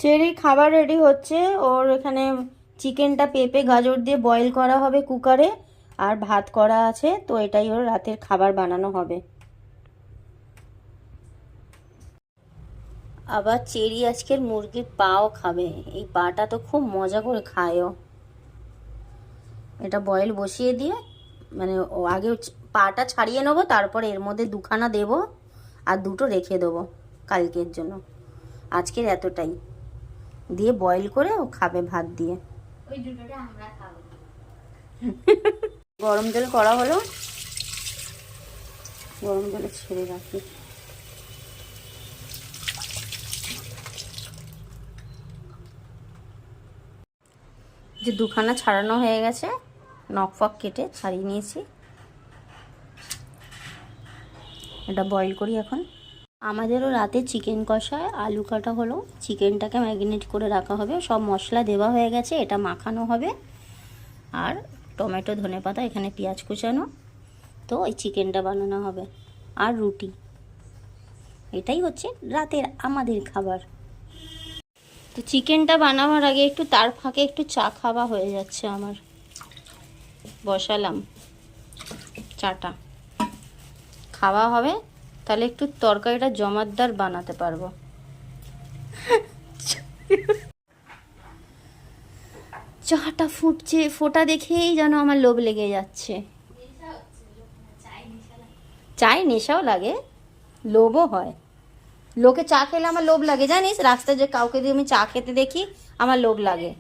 Cherry খাবার ready হচ্ছে। ওর এখানে চিকেনটা পেঁপে গাজর দিয়ে বয়েল করা হবে কুকারে, আর ভাত করা আছে, তো এটাই ওর রাতের খাবার বানানো হবে। আবার চেরি আজকের মুরগির পাও খাবে। এই পাটা তো খুব মজা করে খায় ও। এটা বয়েল বসিয়ে দিয়ে, মানে ও আগে পাটা ছাড়িয়ে নেবো, তারপর এর মধ্যে দুখানা দেবো আর দুটো রেখে দেবো কালকের জন্য। আজকের এতটাই দিয়ে বয়েল করে ও খাবে ভাত দিয়ে। ওই দুটোটা আমরা খাবো। গরম জল করা হলো, গরম জলে ছেড়ে রাখি। যে দুখানা ছাড়ানো হয়ে গেছে, নখ ফক কেটে ছাড়িয়ে নিয়েছি। এটা বয়েল করি এখন। আমাদেরও রাতে চিকেন কষায় আলু কাটা হলো, চিকেনটাকে ম্যারিনেট করে রাখা হবে, সব মশলা দেওয়া হয়ে গেছে, এটা মাখানো হবে। আর টমেটো ধনেপাতা এখানে পেঁয়াজ কুচানো, তো ওই চিকেনটা বানানো হবে আর রুটি। এটাই হচ্ছে রাতের আমাদের খাবার। তো চিকেনটা বানাবার আগে একটু তার ফাঁকে একটু চা খাওয়া হয়ে যাচ্ছে আমার। বসালাম চাটা, খাওয়া হবে, তাহলে একটু তরকারিটা জমাটদার বানাতে পারবো। চাটা ফুটছে, ফোটা দেখেই যেন আমার লোভ লেগে যাচ্ছে। চায় নেশাও লাগে, লোভও হয়। লোকে চা খেলে আমার লোভ লাগে, জানিস? রাস্তায় যে কাউকে দিয়ে আমি চা খেতে দেখি আমার লোভ লাগে।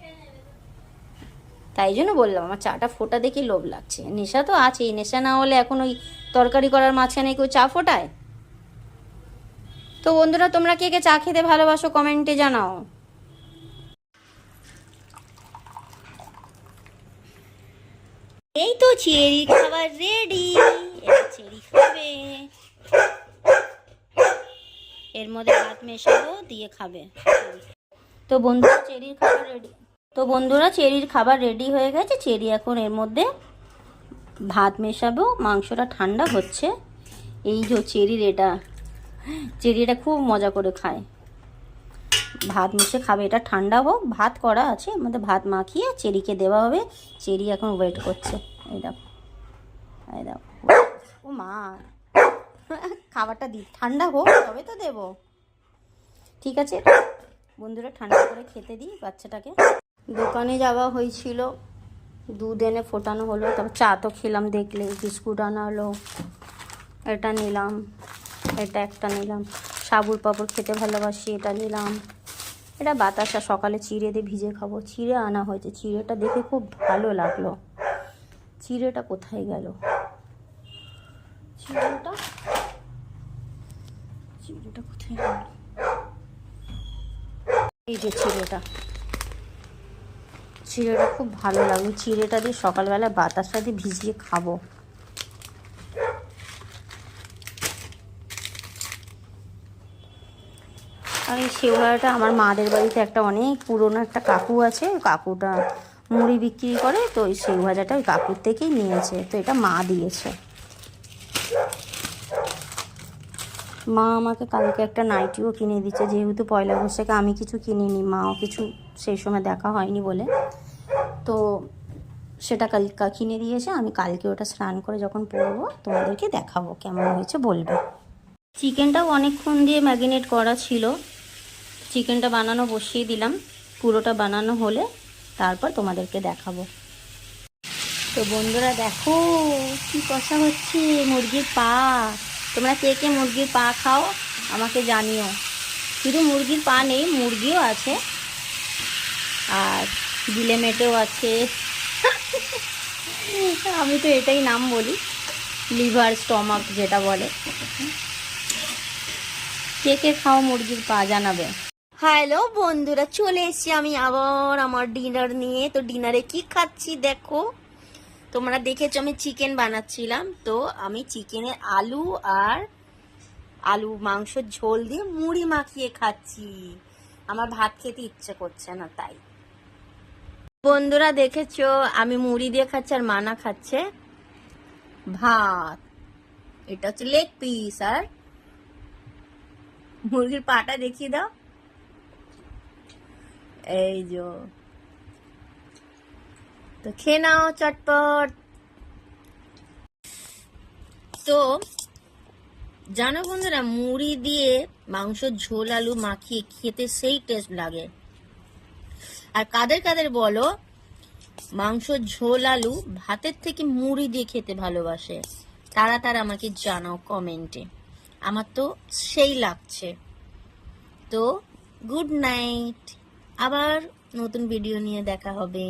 তাই জন্য বললাম আমার চাটা ফোটা দেখে লোভ লাগছে। নেশা তো আছেই, নেশা না হলে এখন ওই তরকারি করার মাঝখানে কেউ চা ফোটায়? তো বন্ধুরা, তোমরা কে কে চা খেতে ভালোবাসো কমেন্টে জানাও। এই তো চেরি খাবার রেডি, চেরি খাবে, এর মধ্যে ভাত মেশাবো দিয়ে খাবে। তো বন্ধুরা চেরির খাবার রেডি হয়ে গেছে। চেরি এখন এর মধ্যে ভাত মেশাবো, মাংসটা ঠান্ডা হচ্ছে। এই যে চেরিটা খুব মজা করে খায়, ভাত মিশে খাবে। এটা ঠান্ডা হোক, ভাত করা আছে, আমাদের ভাত মাখিয়ে চেরিকে দেওয়া হবে। চেরি এখন ওয়েট করছে। এই দেখো, এই দেখো, ও মা, খাবারটা ঠান্ডা হোক তবে তো দেবো। ঠিক আছে বন্ধুরা, ঠান্ডা করে খেতে দিই বাচ্চাটাকে। দোকানে যাওয়া হয়েছিল, দুধ এনে ফোটানো হলো, তারপর চা তো খেলাম, দেখলে বিস্কুট আনা হলো, এটা নিলাম, এটা একটা নিলাম, সাবুর পাঁপড় খেতে ভালোবাসি, এটা নিলাম। এটা বাতাসা সকালে চিড়ে দিয়ে ভিজে খাবো। চিড়ে আনা হয়েছে, চিড়েটা দেখে খুব ভালো লাগলো। চিড়েটা কোথায় গেল? চিড়েটা কোথায় গেল? এই যে চিড়েটা খুব ভালো লাগলো। চিড়েটা দিয়ে সকালবেলা বাতাসা দিয়ে ভিজিয়ে খাবো। আর এই শেওড়াটা আমার মাদের বাড়িতে একটা অনেক পুরনো একটা কাকু আছে, কাকুটা মুড়ি বিক্রি করে, তো ওই সেউ ভাজাটা ওই কাকুর থেকেই নিয়েছে, তো এটা মা দিয়েছে। মা আমাকে কালকে একটা নাইটিও কিনে দিচ্ছে, যেহেতু পয়লা বৈশাখে আমি কিছু কিনিনি, মাও কিছু সেই সময় দেখা হয়নি বলে, তো সেটা কালকে কিনে দিয়েছে। আমি কালকে ওটা স্নান করে যখন পরবো তোমাদেরকে দেখাবো কেমন হয়েছে বলবে। চিকেনটাও অনেকক্ষণ দিয়ে ম্যারিনেট করা ছিল, চিকেনটা বানানো বসিয়ে দিলাম। পুরোটা বানানো হলে তারপর তোমাদেরকে দেখাবো। তো বন্ধুরা দেখো কি কষা হচ্ছে, মুরগির পা। তোমরা কে কে মুরগির পা খাও আমাকে জানিও। শুধু মুরগির পা নেই, মুরগিও আছে, আর গিলে মেটেও আছে। আমি তো এটাই নাম বলি, লিভার স্টমাক যেটা বলে। কে কে খাও মুরগির পা জানাবে। হ্যালো বন্ধুরা, চলে এসেছি আমি আবার আমার ডিনার নিয়ে। তো ডিনারে কি খাচ্ছি দেখো। তোমরা দেখেছো আমি চিকেন বানাচ্ছিলাম, তো আমি চিকেনে আলু মাংসের ঝোল দিয়ে মুড়ি মাখিয়ে খাচ্ছি। আমার ভাত খেতে ইচ্ছে করছে না, তাই। বন্ধুরা দেখেছো আমি মুড়ি দিয়ে খাচ্ছি, আর মানা খাচ্ছে ভাত। এটা হচ্ছে লেগ পিস, আর মুরগির পাটা দেখিয়ে দাও। এই যে, তো খেয়ে নাও চটপট। তো জানো বন্ধুরা, মুড়ি দিয়ে মাংসর ঝোল আলু মাখিয়ে খেতে সেই টেস্ট লাগে। আর কাদের কাদের বলো মাংসর ঝোল আলু ভাতের থেকে মুড়ি দিয়ে খেতে ভালোবাসে, তারা তারা আমাকে জানাও কমেন্টে। আমার তো সেই লাগছে। তো গুড নাইট, আবার নতুন ভিডিও নিয়ে দেখা হবে।